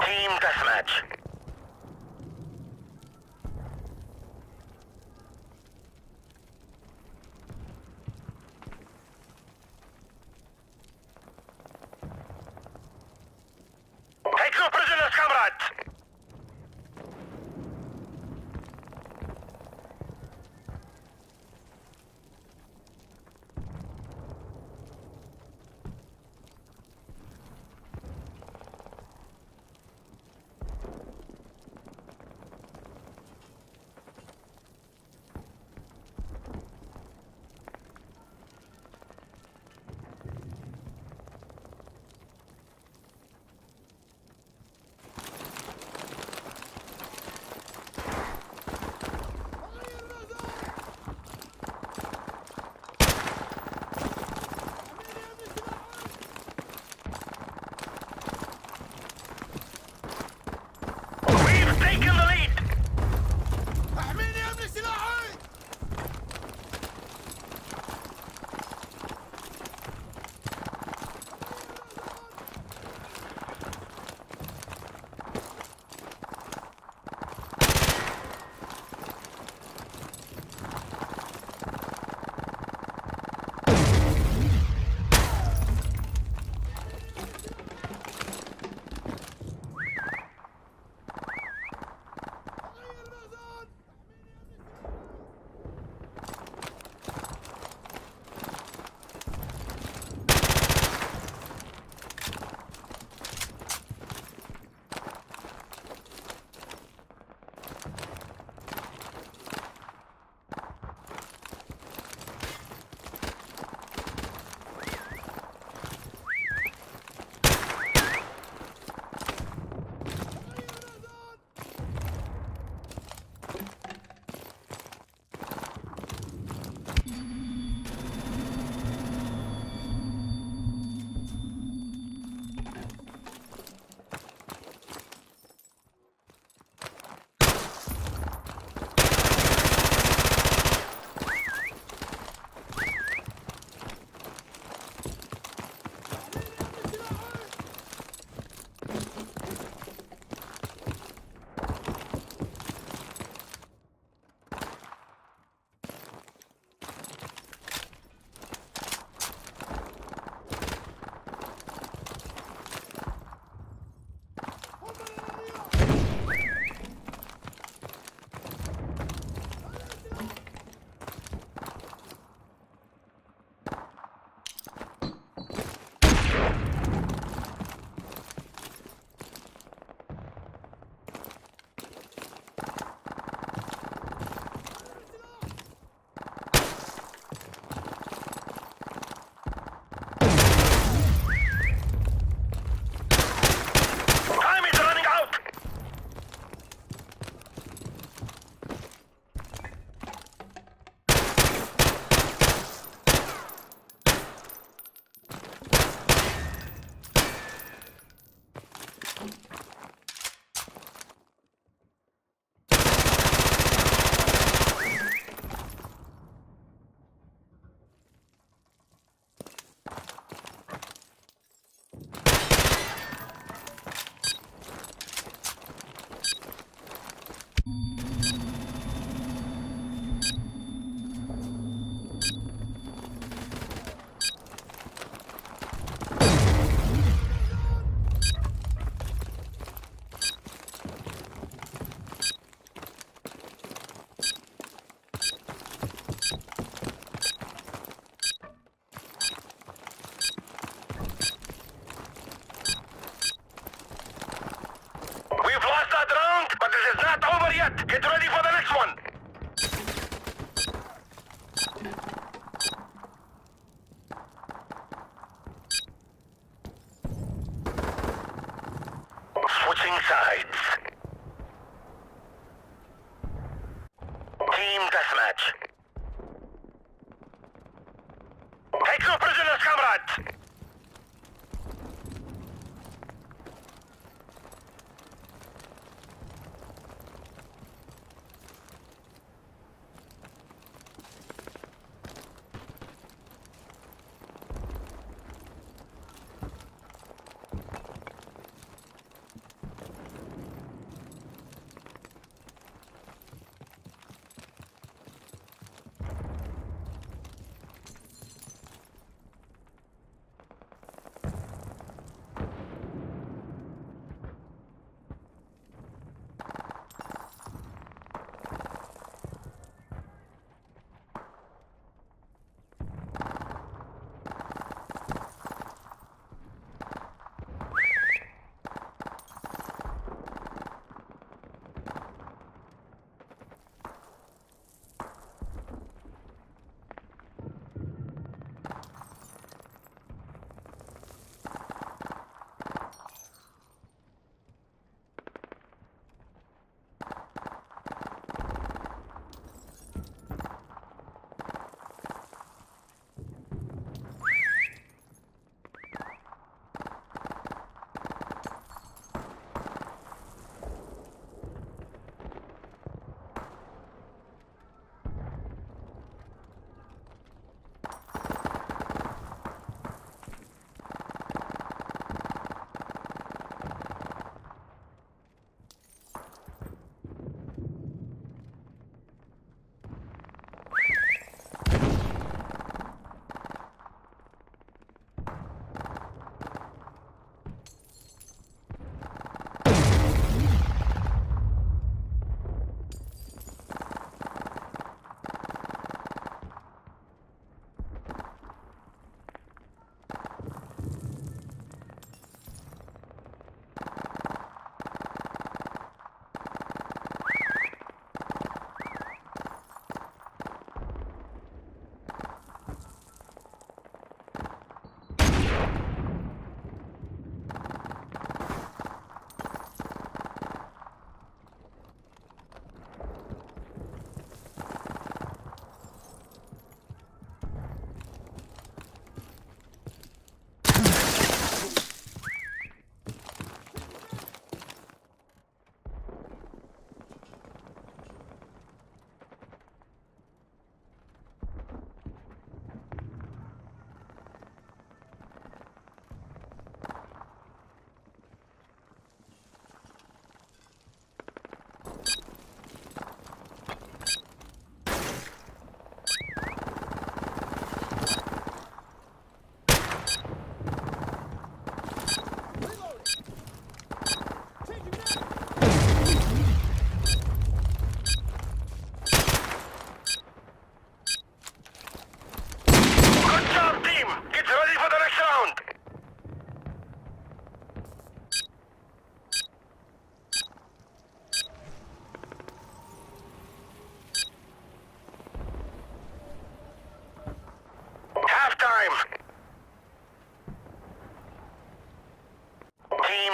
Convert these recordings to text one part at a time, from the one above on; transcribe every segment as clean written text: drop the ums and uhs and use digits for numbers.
Team deathmatch. Take no prisoners, comrades! We've taken the lead! احميني يا ابن سلاحي! Time is running out! We've lost that round, but this is not over yet. Get ready for the next one. Switching sides. Team deathmatch. Take no prisoners, comrades!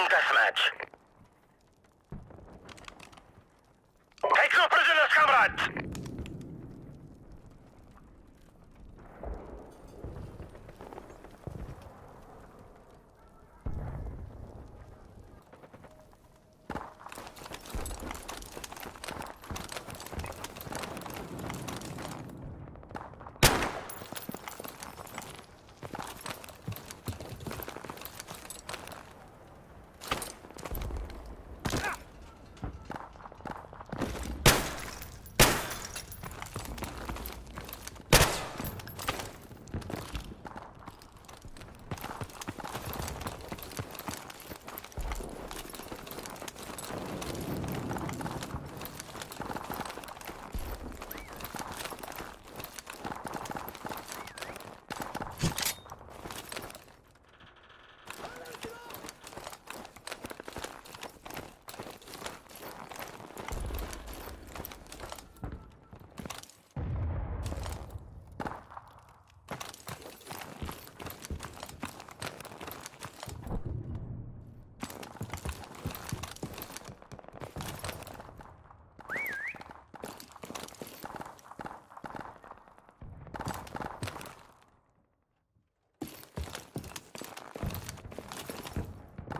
deathmatch. Take no prisoners, comrades!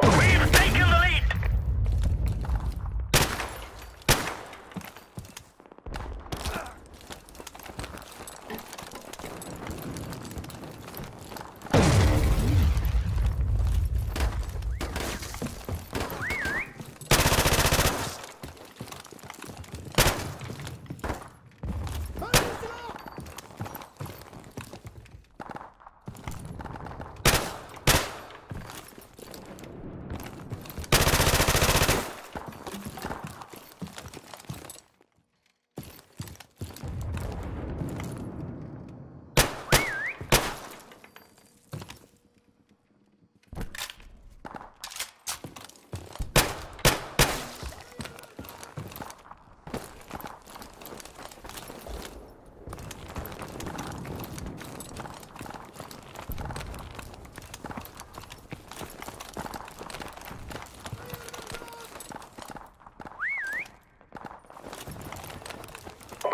We've taken the lead!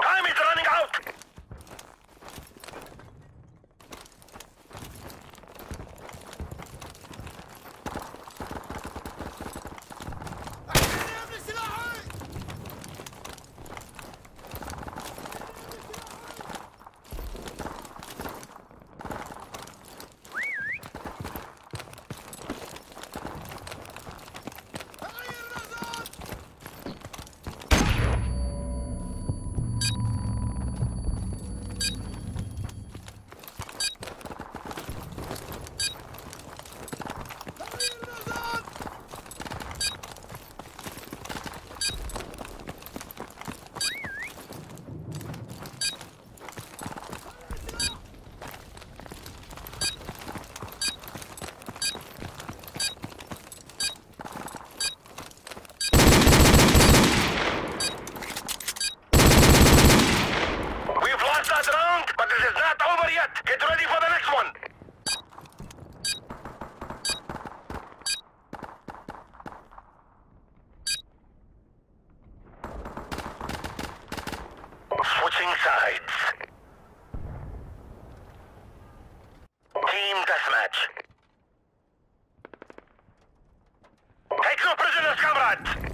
Time is running out! احميني يا ابن سلاحي! تغير الأزرار! تغير الأزرار! We've lost that round, but this is not over yet. Get ready for the next one. Switching sides. Team deathmatch. Take no prisoners, comrades!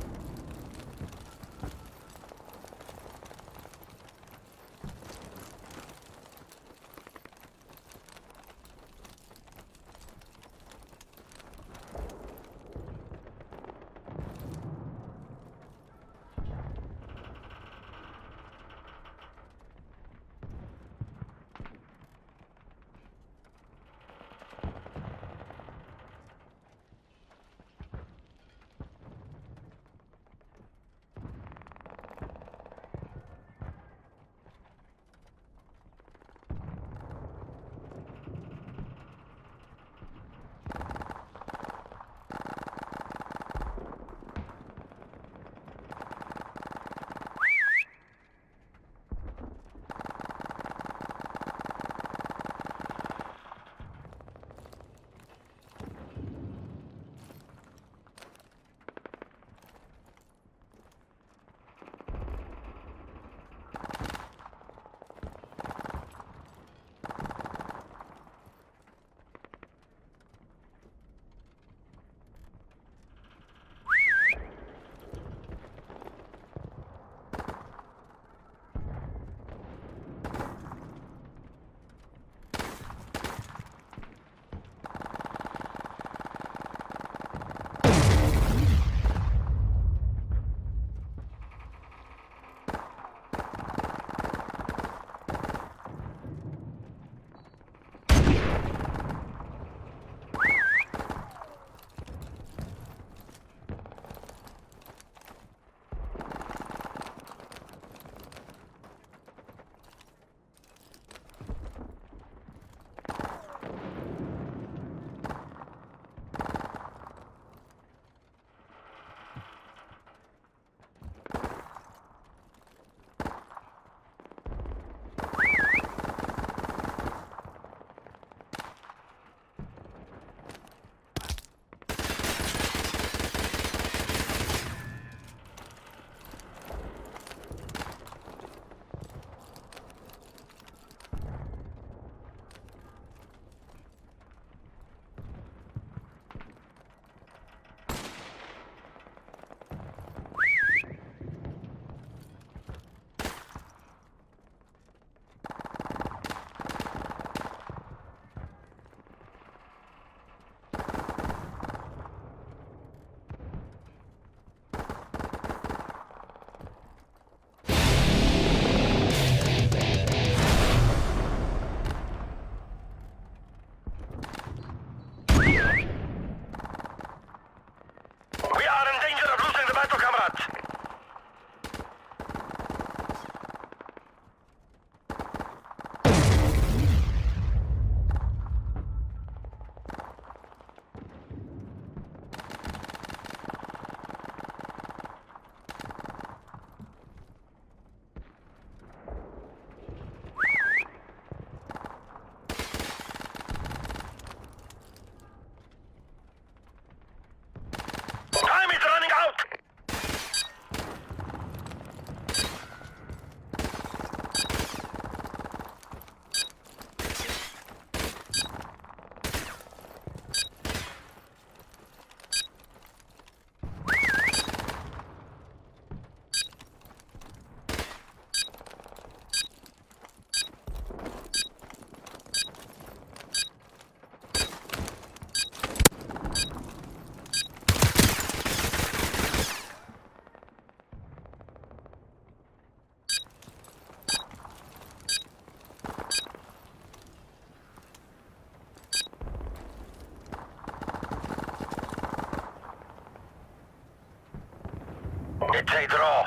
جاي درو.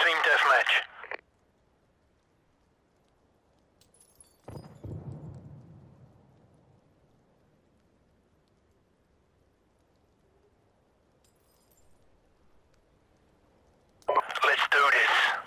Team deathmatch. Let's do this.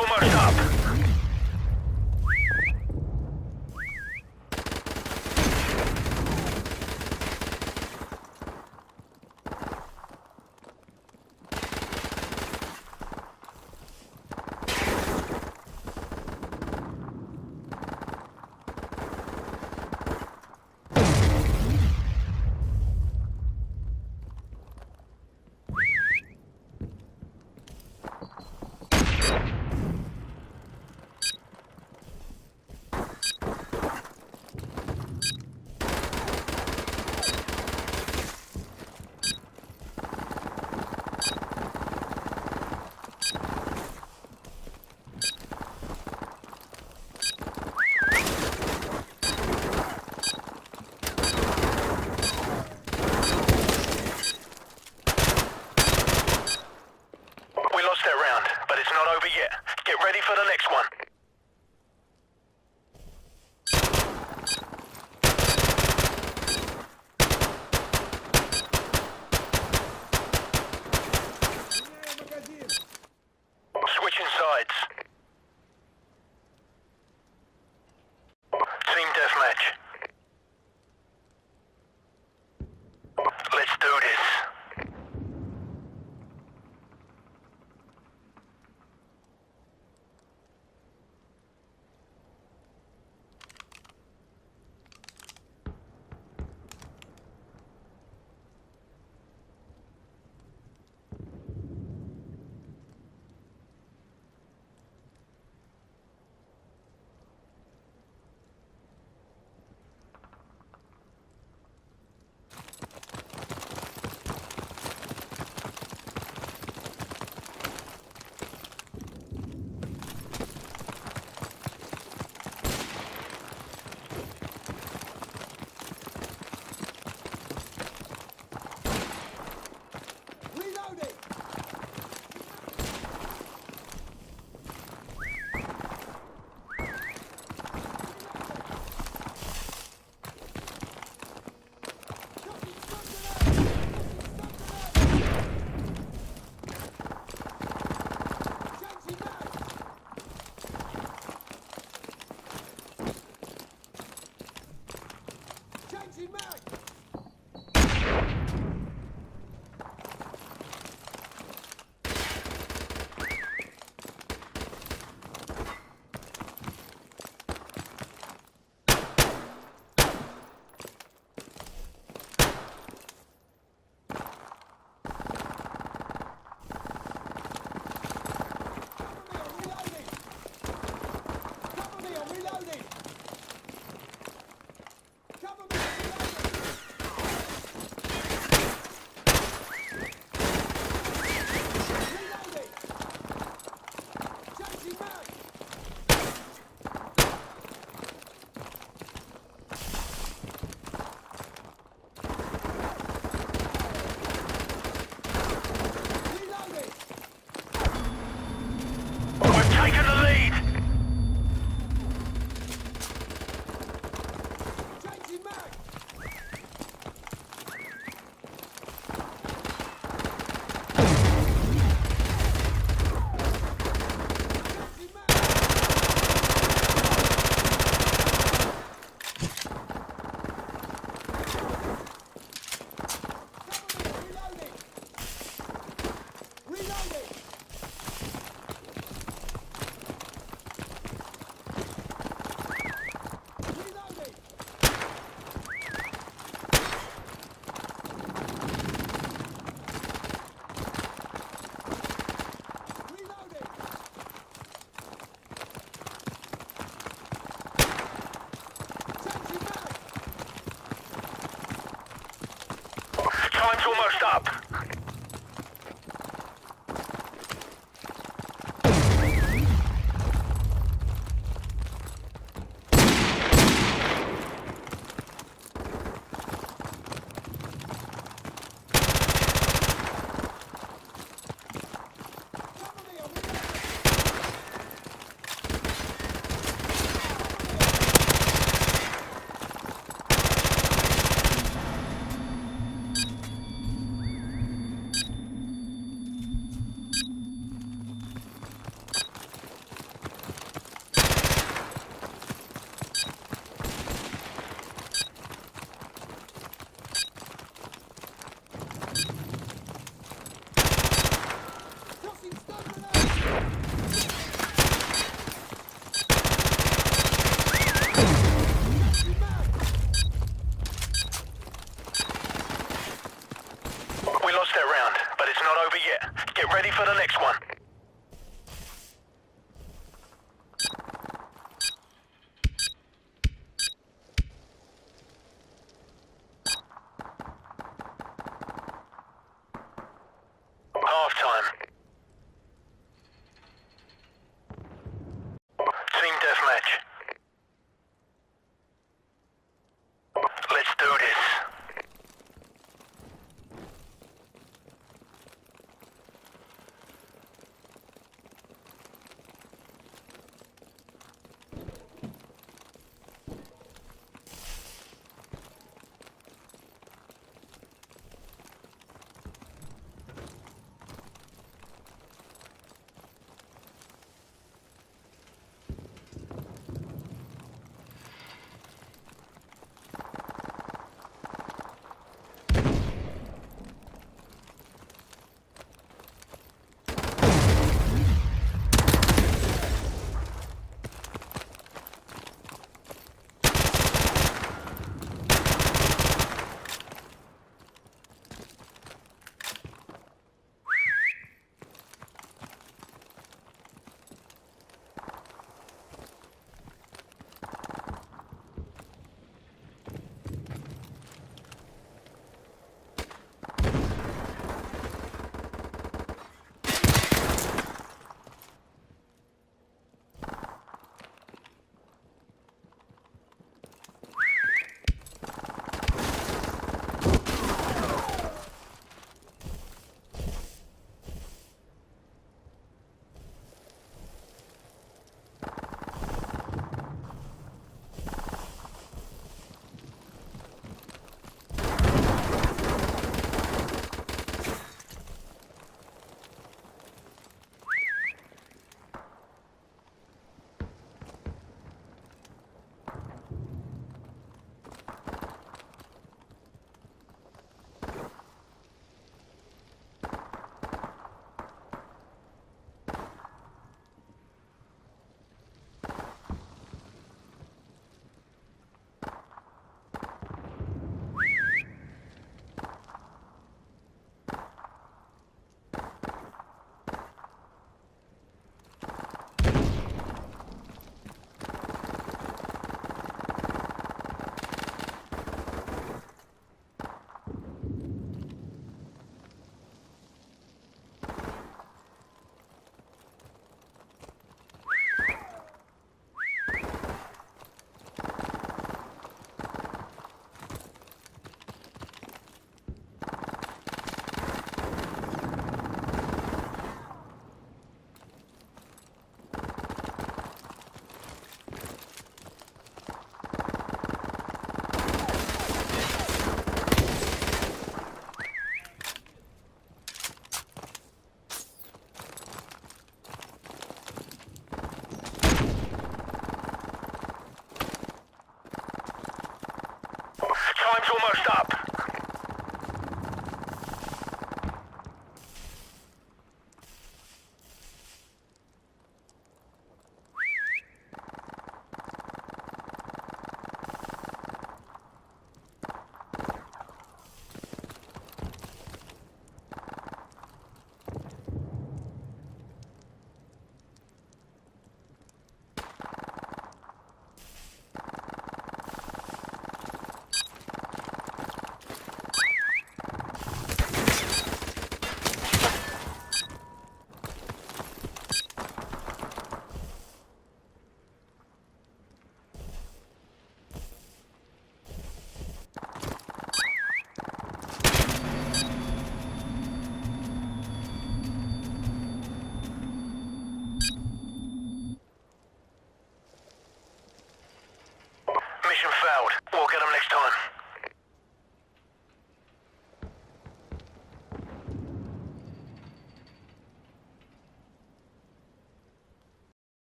almost up. We lost that round, but it's not over yet. Get ready for the next one. Меняю магазин. Switching sides. Team deathmatch. Let's do this.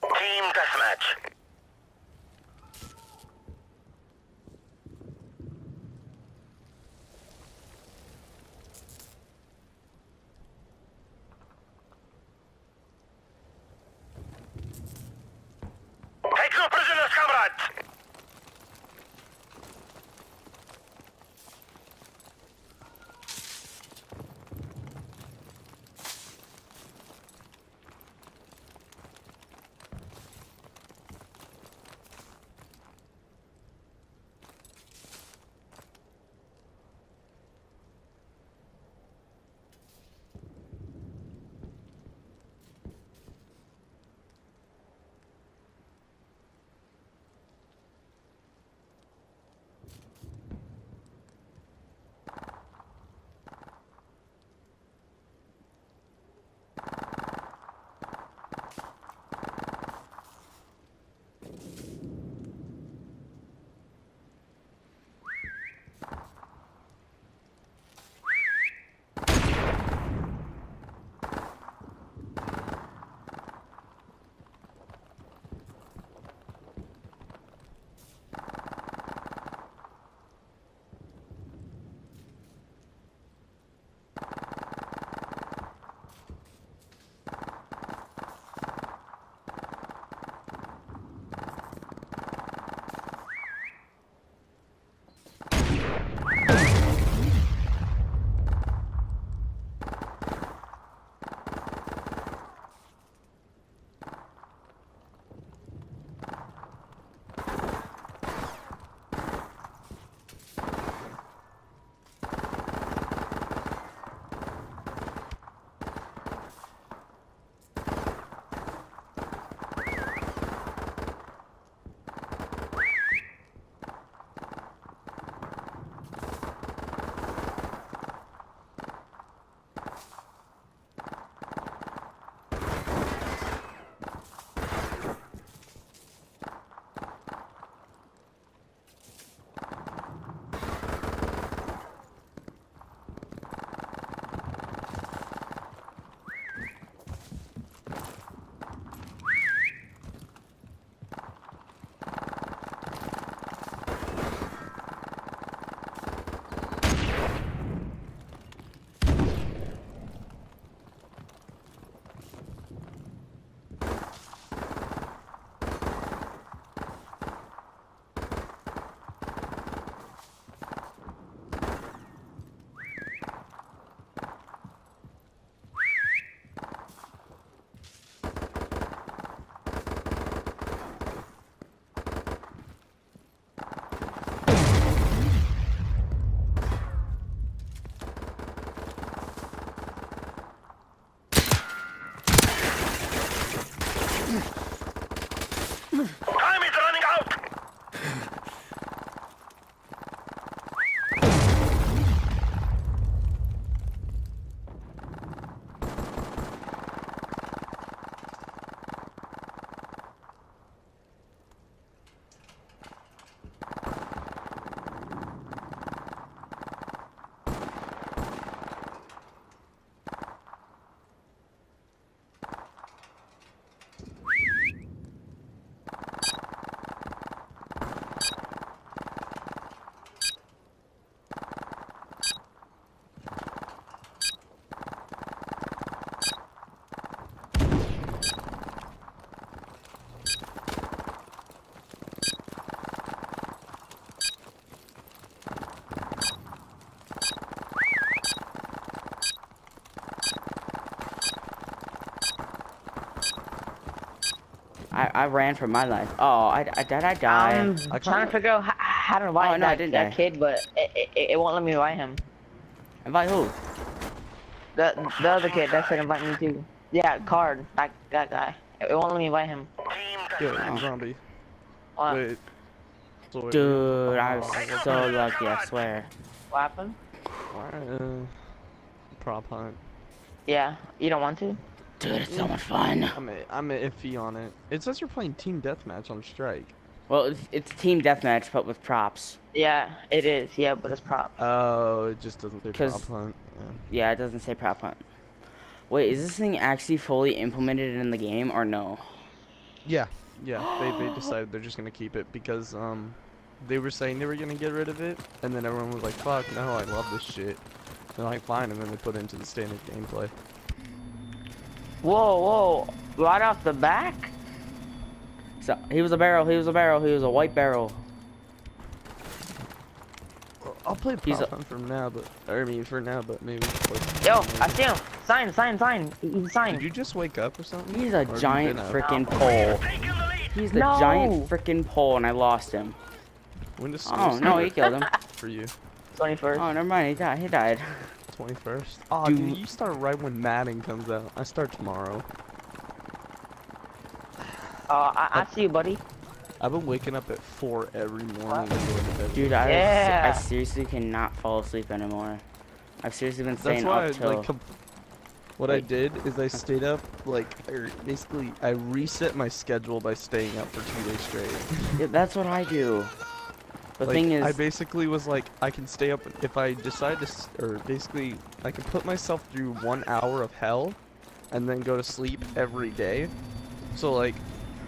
Team deathmatch. Take no prisoners, comrades! I ran for my life. Oh, did I die? I'm trying to figure out how to invite Oh, no, I didn't die. that kid, but it won't let me invite him. Invite who? The other kid that said invite me too. Yeah, card. That guy. It won't let me invite him. Yo, zombie. What? Wait. So wait, Dude, I was so lucky, I swear. What happened? Prop hunt. Yeah, you don't want to? Dude, it's so much fun. I'm iffy on it. It says you're playing team deathmatch on strike. Well, it's team deathmatch, but with props. Yeah, it is. Yeah, but it's prop. Oh, it just doesn't say 'Cause- prop hunt. Yeah, it doesn't say prop hunt. Wait, is this thing actually fully implemented in the game or no? Yeah. They decided they're just gonna keep it because they were saying they were gonna get rid of it, and then everyone was like, "Fuck no, I love this shit." They're like, "Fine," and then they put it into the standard gameplay. Whoa! Right off the back? So he was a barrel. He was a barrel. He was a white barrel. I'll play He's prop hunt for now, but maybe. Yo, I see him. Sign. He's signed. Did you just wake up or something? He's Or a have you giant been out? freaking pole. He's the No. giant freaking pole, and I lost him. When does Oh school no, he start killed him. for you? 21st. Oh, never mind. He died. He died. 21st. Oh, Dude. dude, you start right when Madden comes out. I start tomorrow. I see you, buddy. I've been waking up at 4 every morning and going to bed. Dude, Yeah. I seriously cannot fall asleep anymore. I've seriously been staying That's why up till. what I did is I stayed up, basically, I reset my schedule by staying up for 2 days straight. Yeah, that's what I do. The Like, thing is, I basically was like, I can stay up if I decide to, or basically, I can put myself through 1 hour of hell, and then go to sleep every day. So like,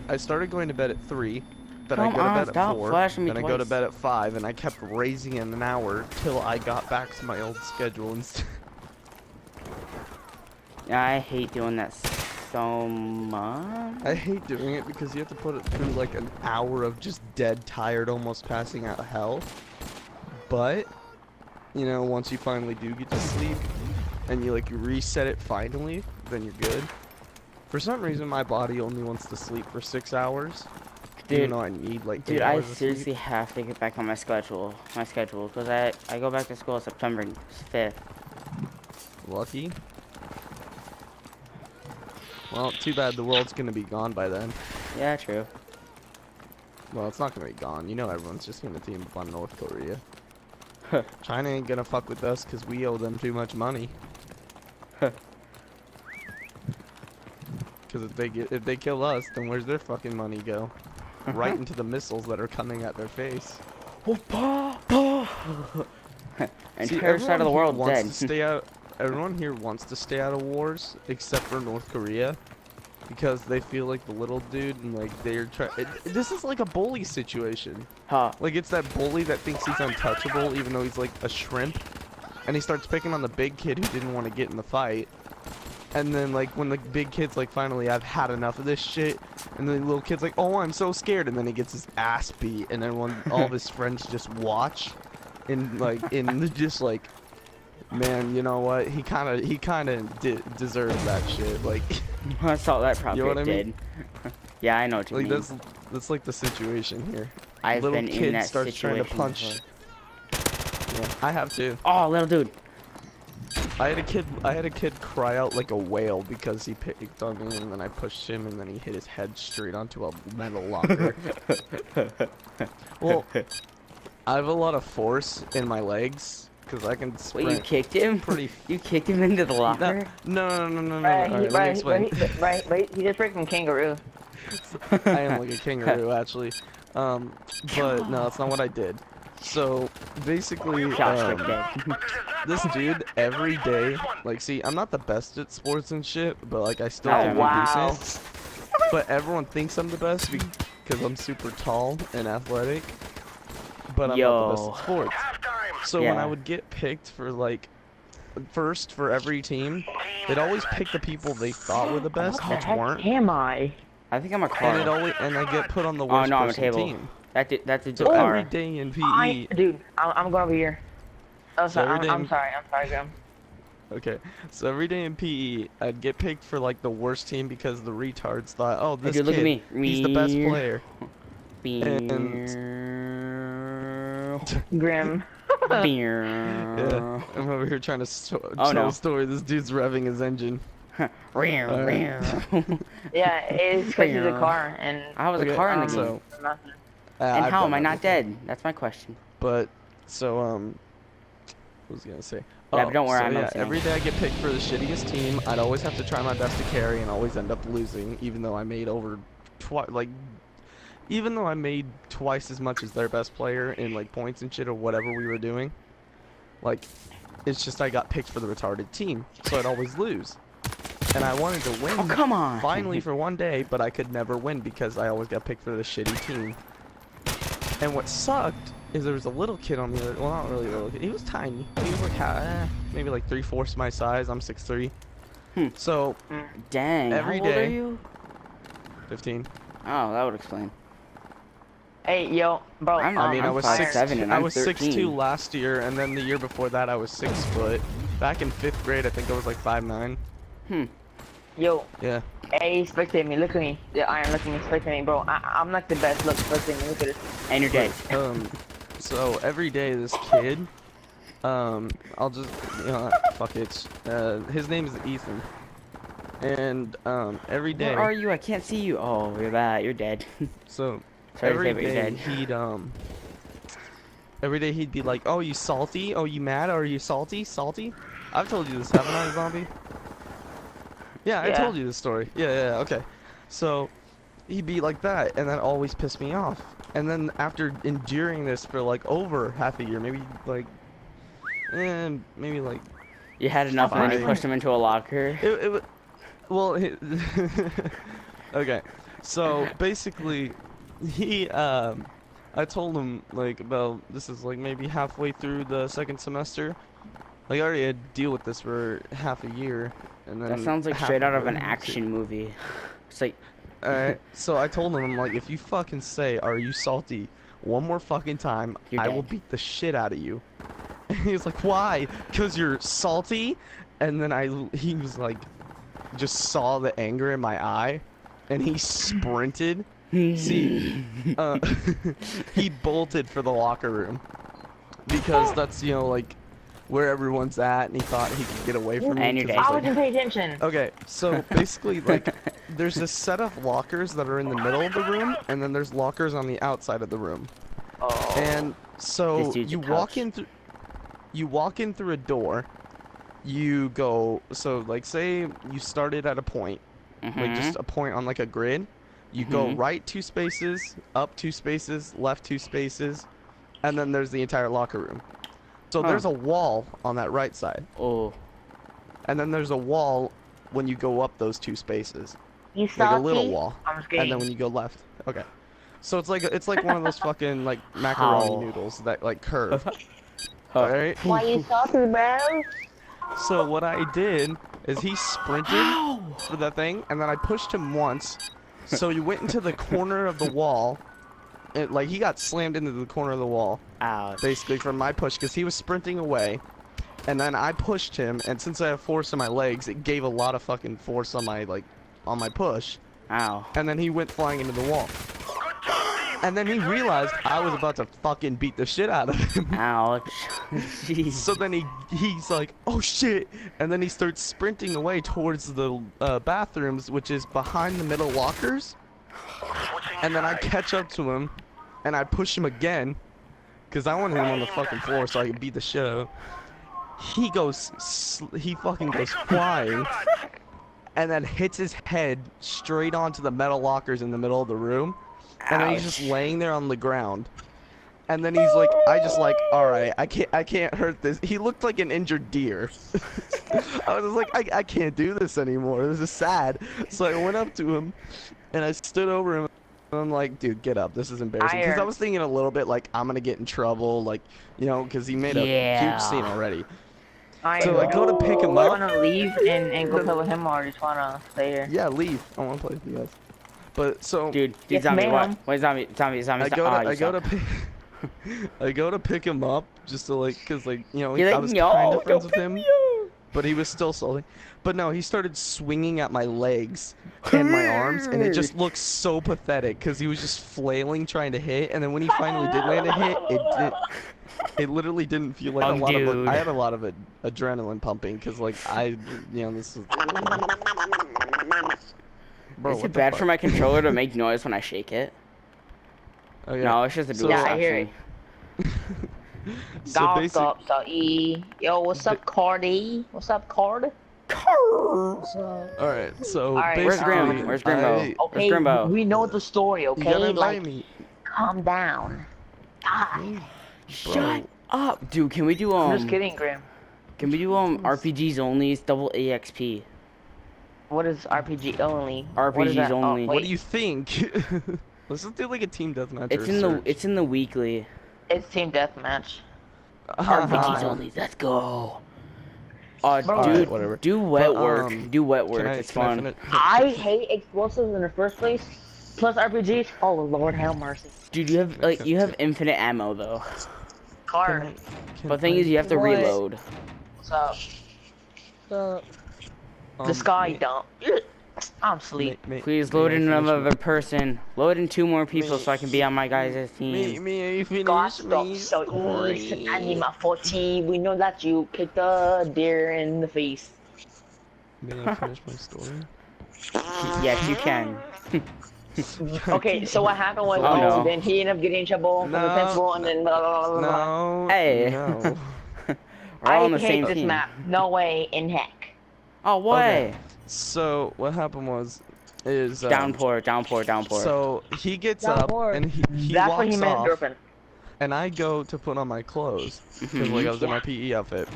I started going to bed at 3, then I Come go to on, bed at stop 4, flashing me then I go to twice. bed at 5, and I kept raising it an hour till I got back to my old schedule and. I hate doing that so much. I hate doing it because you have to put it through like an hour of just dead tired, almost passing out of hell. But, you know, once you finally do get to sleep and you reset it finally, then you're good. For some reason, my body only wants to sleep for 6 hours. Dude, even though I need like 8 Dude, I hours of seriously sleep. have to get back on my schedule. Because I go back to school September 5th. Lucky. Well, too bad the world's gonna be gone by then. Yeah, true. Well, it's not gonna be gone. You know everyone's just gonna team up on North Korea. China ain't gonna fuck with us because we owe them too much money. Because if they kill us, then where's their fucking money go? Right into the missiles that are coming at their face. Entire side of the world wants dead. to stay out. Everyone here wants to stay out of wars, except for North Korea, because they feel like the little dude and like they're trying. This is like a bully situation. Huh. Like it's that bully that thinks he's untouchable, even though he's like a shrimp, and he starts picking on the big kid who didn't want to get in the fight. And then like when the big kid's like, finally I've had enough of this shit, and the little kid's like, oh, I'm so scared, and then he gets his ass beat, and then all of his friends just watch, and just like, man, you know what? He kind of deserves that shit. Like, I saw that probably you know what I did. mean? Yeah, I know what you Like mean. that's like the situation here. I've Little been kid in that starts trying situation to punch. before. Yeah, I have too. Oh, little dude. I had a kid cry out like a whale because he picked on me, and then I pushed him, and then he hit his head straight onto a metal locker. Well, I have a lot of force in my legs because I can sprint. Wait, you kicked him? You kicked him into the locker? No. Right, Alright, let me explain. right. He just freaking kangaroo. I am like a kangaroo, actually. But no, that's not what I did. So basically, this dude every day, like, see, I'm not the best at sports and shit, but like I still Oh, can be wow. decent. But everyone thinks I'm the best because I'm super tall and athletic. But I'm not the best at sports. So when I would get picked for like first for every team, they'd always pick the people they thought were the best, What the which heck weren't. am I? I think I'm a car. And I get put on the Oh, worst no, I'm a person table. team. That's a So car. every day in PE, Dude, I'm going over here. Oh, So sorry. every I'm day- sorry. I'm sorry, Graham. Okay, so every day in PE, I'd get picked for like the worst team because the retards thought, oh, this dude, look at kid, me. he's the best player. And Grim. yeah, I'm over here trying to tell a story. This dude's revving his engine. Yeah, it's crazy the car and. I was a car in the game. So, And I've how done am I that not before. dead? That's my question. But so what was I gonna say? Yeah, but don't worry, so, I'm yeah, listening. every day I get picked for the shittiest team. I'd always have to try my best to carry and always end up losing, even though I made even though I made twice as much as their best player in like points and shit or whatever we were doing. Like, it's just I got picked for the retarded team, so I'd always lose. And I wanted to win. Oh, come on. Finally for one day, but I could never win because I always got picked for the shitty team. And what sucked is there was a little kid on the other, well, not really a little kid, he was tiny. He was like maybe like 3/4 my size. I'm 6'3". So Dang. every how old day- are you? 15. Oh, that would explain. Hey, yo, bro. I'm I mean, I I'm was 5'7" and I I'm was 13. 6'2" last year, and then the year before that I was 6 foot. Back in 5th grade, I think I was like 5'9". Yo, Yeah. hey, spectate me. Look at me. The iron, look at me. Spectate me, bro. I'm like the best. Look, spectate me. Look at this. And you're dead. So every day this kid, I'll just, fuck it. His name is Ethan. And every day. Where are you? I can't see you. Oh, you're that. You're dead. So Sorry to every say, but you're day dead. every day he'd be like, "Oh, you salty? Oh, you mad? Are you salty? Salty?" I've told you this, haven't I, Zombie? Yeah, I Yeah. told you this story. Yeah, okay. So he'd be like that, and that always pissed me off. And then after enduring this for like over half a year, maybe like, maybe like You had enough and then you Fine. pushed him into a locker. it was, well, okay. So basically, I told him like about this is like maybe halfway through the second semester. Like I already had to deal with this for half a year, and then That sounds like half straight out of the- an action movie. It's like, Alright, so I told him, I'm like, if you fucking say, "Are you salty?" one more fucking time, You're I will dead. beat the shit out of you. And he was like, "Why? 'Cause you're salty?" And then he was like, just saw the anger in my eye, and he sprinted. See, he bolted for the locker room because that's like where everyone's at, and he thought he could get away from me. And you're 'cause dead. it's I like- wasn't paying attention. Okay, so basically, like, there's a set of lockers that are in the middle of the room, and then there's lockers on the outside of the room. Oh. And so This dude's a you walk touch. in through a door. You go, so like say you started at a point, like just a point on like a grid. You go Mhm. right 2 spaces, up 2 spaces, left 2 spaces, and then there's the entire locker room. So Huh. there's a wall on that right side, oh, and then there's a wall when you go up those 2 spaces. You Like salty? a little wall. I'm just And kidding. then when you go left. Okay. So it's like one of those fucking like macaroni How? noodles that like curve. Huh. Alright? Why you salty, bro? So what I did is he sprinted for that thing, and then I pushed him once. So he went into the corner of the wall. Like he got slammed into the corner of the wall, ouch. basically from my push, because he was sprinting away. And then I pushed him, and since I have force in my legs, it gave a lot of fucking force on my push. Ow. And then he went flying into the wall. And then he realized I was about to fucking beat the shit out of him. Ouch. Jeez. So then he's like, "Oh shit!" And then he starts sprinting away towards the bathrooms, which is behind the middle lockers. And then I catch up to him, and I push him again, cause I wanted him on the fucking floor so I could beat the shit out of him. He fucking goes flying, and then hits his head straight onto the metal lockers in the middle of the room. And then he's just laying there on the ground. And then he's like, alright, I can't hurt this. He looked like an injured deer. I was like, I can't do this anymore. This is sad. So I went up to him, and I stood over him, and I'm like, dude, get up. This is embarrassing. Because I was thinking a little bit like, I'm gonna get in trouble, like, because he made a huge scene already. So I go to pick him up. Wanna leave and go play with him, or just wanna stay here? Yeah, leave. I wanna play with you guys. But so Dude, Yes, zombie, what? ma'am. Wait, zombie, I go to pick him up just to cause I was You're kind like, of no, friends with don't him. pick me but he was still salty. But no, he started swinging at my legs and my arms, and it just looked so pathetic because he was just flailing trying to hit, and then when he finally did land a hit, it literally didn't feel like Oh, a lot dude. of. I had a lot of adrenaline pumping because like this is. Bro, Is what it the bad fuck? for my controller to make noise when I shake it? Oh, yeah. No, it's just a So- dual Yeah, I hear thing. So Dog basically, up, so E. Yo, what's up, Cardi? What's up, Card? What's up? all right. So Alright, Where's basically, Grim? Where's Grimbo? Okay, Where's Grimbo? we know the story, You gotta okay? invite Like, me. calm down. God. Shut up, dude. Can we do I'm just kidding, Grim. Can we do RPGs only? It's double AXP. What is RPG only? What is RPGs that? only. Oh, What wait. do you think? Let's just do like a team deathmatch. It's or in the search. it's in the weekly. It's team deathmatch. RPGs only. Let's go. Bro. Dude, Alright, whatever. do wet But, work. Do wet work. Can I- It's can I fun. finish? I hate explosives in the first place. Plus RPGs. Oh Lord, have mercy. Dude, you have you have infinite ammo though. Card. But the thing is, you have to What? reload. What's up? So, The sky dump. I'm asleep. Please load in another person. Load in 2 more people so I can be on my guys' team. Me, finish God stop so easy. I need my 14. We know that you kicked the deer in the face. May I finish my story? Yes, you can. Okay, so what happened was Oh, no. then he ended up getting in trouble from the No. principal and then blah blah blah blah. blah. No. Hey. No. We're all on I the hate same this team. map. No way in heck. Oh, what? Okay. So what happened is Downpour, downpour, downpour. So he gets Downpour. up and he That's walks what he meant, off, girlfriend. and I go to put on my clothes because like I was in my PE outfit,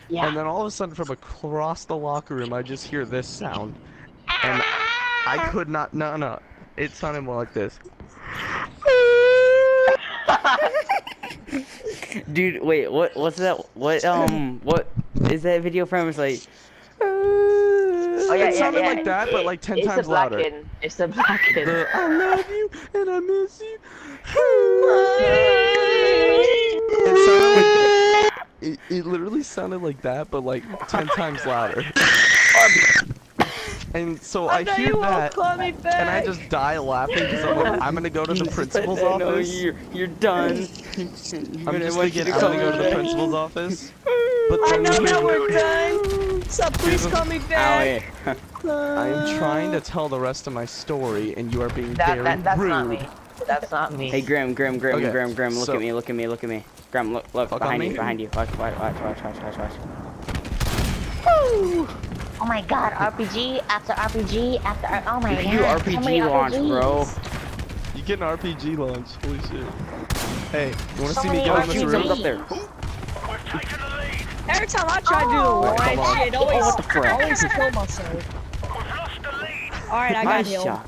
Yeah. and then all of a sudden from across the locker room I just hear this sound, and I could not. No, it sounded more like this. Dude, wait, what's that? What is that video from? It's like. Oh, yeah, It sounded yeah. like that, but like 10 it's times the black louder. kid. It's the black kid. The I love you and I miss you. It sounded like it literally sounded like that, but like 10 times louder. And so I hear that, and I just die laughing because I'm like, I'm gonna go to the principal's No, office. you're done. I'm just thinking I'm gonna go to the principal's office. But I then know here's that the- we're done. So please call me back. I'm trying to tell the rest of my story, and you are being very That's rude. not me. That's not me. Hey, Grim, Okay, Grim, look so- at me, look at me, look at me. Grim, look, Fuck on behind me? you, behind you. Watch. Oh my god, RPG after RPG after oh my You can god. do so many RPG launch, RPGs. bro. You get an RPG launch. Holy shit. Hey, you wanna So see me many get on this RPGs. roof? Up there. We've taken the lead. Every time I try to do the Oh, line come on. shit, Oh, what the frick? always kill myself. We've lost the lead. Alright, I got Nice him. shot.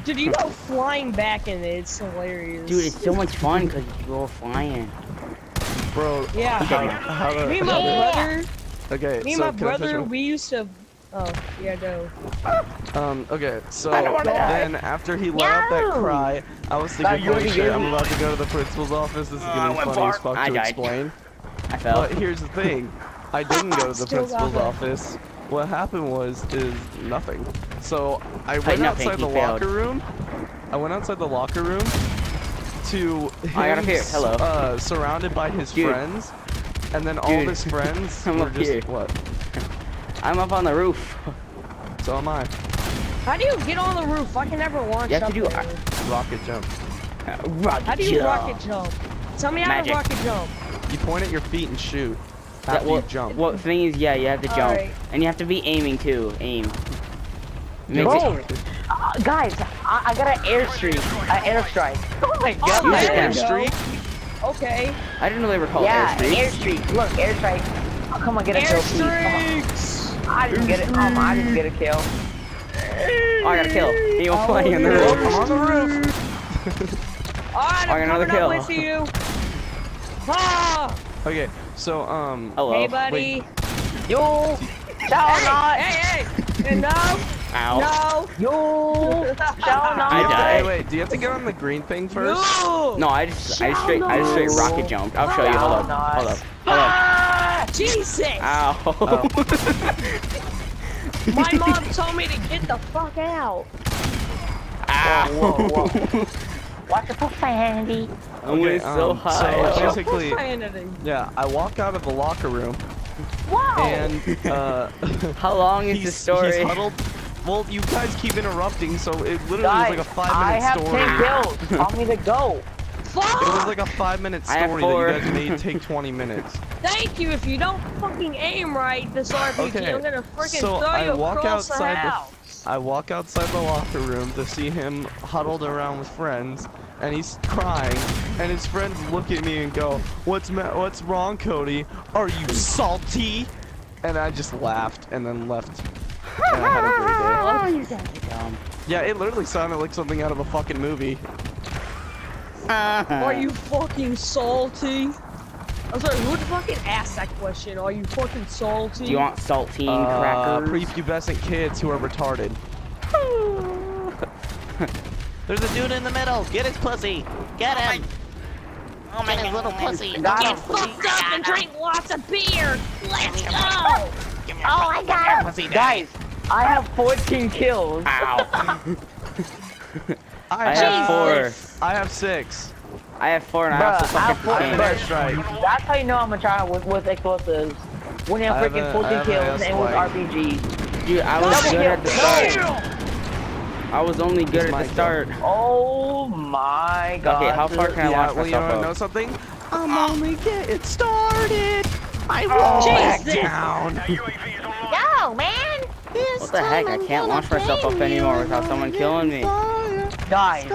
Dude, you go flying back and it's hilarious. Dude, it's so much fun because you go flying. Bro, Yeah. how the... Me and my brother, Okay, me and so my can I finish brother, my- we used to. Oh, yeah, go. Okay, so I don't wanna die. then after he let out that No. cry, I was That thinking, holy really shit, is- I'm about to go to the principal's office, this is I gonna be went funny as far. fuck I to died. explain. I fell. But here's the thing, I didn't go to the Still got principal's it. office. What happened is nothing. So I Like went nothing, outside he the failed. locker room. I went outside the locker room to I got up here, him, hello. surrounded by his Dude. friends, and then all Dude. of his friends I'm were up just here. what? I'm up on the roof. So am I. How do you get on the roof? I can never launch You have up to do- there. Rocket jump. Rocket How do you jump. rocket jump? Tell me how Magic. to rocket jump. You point at your feet and shoot. That, After you jump. What thing is, yeah, you have to jump. Alright. And you have to be aiming too. Aim. Makes Bro, it- guys, I got an airstreak. An airstrike. Oh my god. You there did you that. go. Streak? Okay. I didn't know they were called Yeah, airstreaks. airstreak. Look, airstrike. Oh, come on, get a kill, please. Come on. Airstreaks! I didn't get it. I didn't get a kill. Oh, I got a kill. He was Oh, flying on the yeah. roof. I'm on the roof. Alright, I I'm got another coming kill. up with you. Ah! Okay, so Hello. Hey, buddy. wait. Yo, shall not. Hey, and no, Ow. no, Yo, shall not. I died. Wait, do you have to get on the green thing first? no. No, I just straight rocket jumped. I'll show you. Hold up. Hold up. Hold up. Ah! Jesus! Ow. My mom told me to get the fuck out. Whoa, whoa, whoa. Watch the profanity. I went so high. So basically, Profanity. yeah, I walk out of the locker room Wow. and How long is the story? He's huddled. Well, you guys keep interrupting, so it literally Guys, was like a 5-minute I have story. 10 kills. Tell me to go. Fuck! It was like a 5-minute I have story 4. that you guys made take 20 minutes. Thank you. If you don't fucking aim right this RPG, Okay, I'm gonna freaking so throw I you walk across the outside the- house. I walk outside the locker room to see him huddled around with friends, and he's crying, and his friends look at me and go, what's wrong, Cody? Are you salty? And I just laughed and then left. And I had a great day. Oh, you guys are dumb. Yeah, it literally sounded like something out of a fucking movie. Are you fucking salty? I'm sorry, who the fucking asked that question? Are you fucking salty? Do you want saltine crackers? Prepubescent kids who are retarded. There's a dude in the middle. Get his pussy. Get him. Oh my Get his little pussy. Got Get him. fucked up and drink lots of beer! Let's go! Oh, I got him. Pussy, Guys, I have 14 kills. Ow. I have 4. I have 6. I have 4 and I Bruh, also I have fucking 4. came. Bruh. Strike. That's how you know I'm a child with explosives. When you have I have freaking a- 14 I have kills a and with spike. RPG. Dude, I was Double good kill. at the start. I was only good at my the start. Oh my god. Okay, how far can I Yeah, launch well, you myself wanna know up? something? I'm only getting started. I won't back Jesus. down. Our UAV is online. Go, man. What the heck? I can't launch myself up anymore without someone killing me. Guys,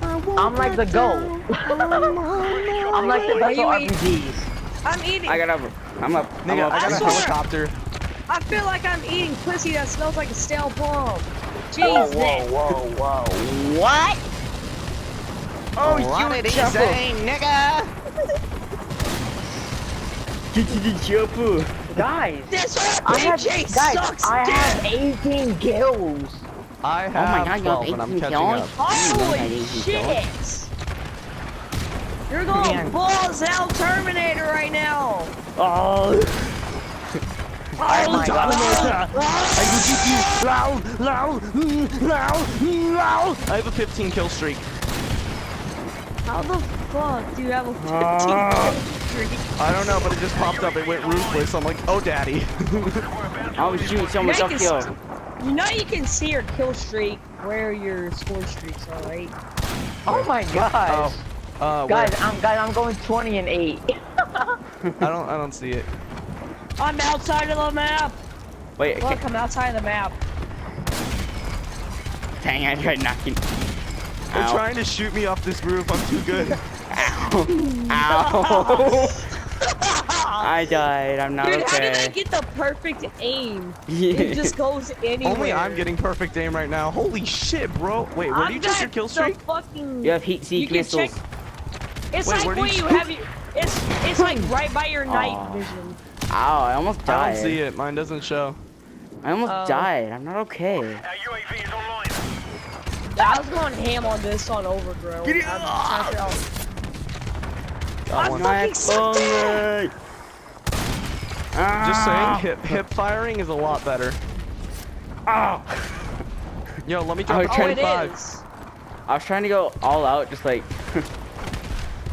I'm like the GOAT. I'm like the best you of eat- RPGs. I'm eating. I got up. I'm up. I'm Nigga, up. I got a swear. helicopter. I feel like I'm eating pussy that smells like a stale bomb. Whoa, Jesus. whoa, whoa, whoa. What? Oh, What did he say, nigga? Chupu. Guys, This I have, RPG guys, sucks, I dude. have 18 kills. I Oh have my god, you 12 have and I'm 18 catching kills? up. Holy shit! You're going Man. balls out Terminator right now. Oh. Oh my god. I have a 15 kill streak. How the fuck do you have a 15 kill streak? I don't know, but it just popped up. It went ruthless. I'm like, oh, daddy. I was shooting so much Make it uphill. You know you can see your kill streak where your score streaks are, right? Oh my gosh. Guys, I'm going 20 and 8. I don't see it. I'm outside of the map. Wait, okay. Look, I'm outside of the map. Dang, I tried knocking. They're Ow. trying to shoot me off this roof. I'm too good. Ow. I died. I'm not Dude, how did I okay. get the perfect aim? Yeah. It just goes anywhere. Only I'm getting perfect aim right now. Holy shit, bro. Wait, where do you check your kill streak? You have heat seek can missiles. check- It's Wait, like where do when you- you have your, it's like right by your night Aw. vision. Ow, I almost I died. don't see it. Mine doesn't show. I almost Oh. died. I'm not okay. Our UAV is online. I was going ham on this on Overgrown. Get it I'm off! trying to- Got I one. fucking sucked it! Just Ah. saying, hip firing is a lot better. Oh. Yo, let me I drop was a Oh, trying it 25. is. I was trying to go all out, just like.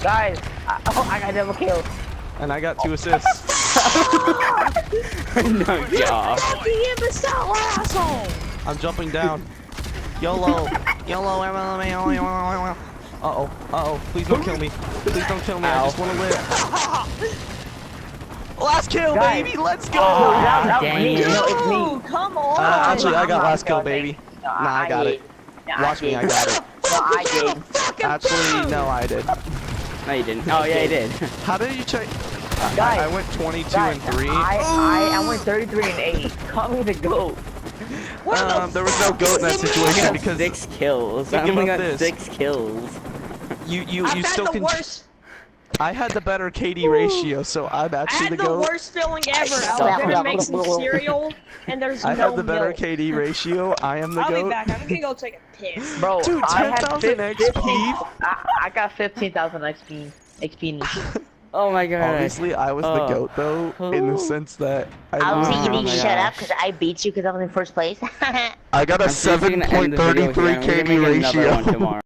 Guys, I got double kills. And I got 2 assists. No job. Fucking imbecile asshole! I'm jumping down. YOLO. YOLO. Uh-oh. Please don't kill me. Please don't kill me. I just want to live. Last kill, Guys. baby. Let's go. That was dang me. it. No, it's Oh, me. come on! Actually, I got I'm last kill, not baby. No, Nah, I got it. No, Watch me, I got it. No, I did. Fucking Actually, boom. no, I did. No, you didn't. Oh, yeah, you did. How did you check? Guys, I went 22 guys, and 3. I went 33 and 8. Call me the GOAT. There was no goat in that situation because 6 kills. Think I only about got this. 6 kills. you I've had still the can. worst. I had the better KD ratio, so I'm I actually had the the goat. worst feeling ever. I suck. was gonna make some cereal, and there's I no have the better milk. KD ratio. I am the I'll goat. be back. I'm gonna go take a piss. Bro, Dude, I had 10,000 XP. I got 15,000 XP. Oh my god. Obviously, I was the goat though, in the sense that Obviously, you Oh need to my shut up gosh. because I beat you because I was in first place. I got a I'm seriously gonna end the video here. 7.33 I'm gonna KD make another one ratio. tomorrow.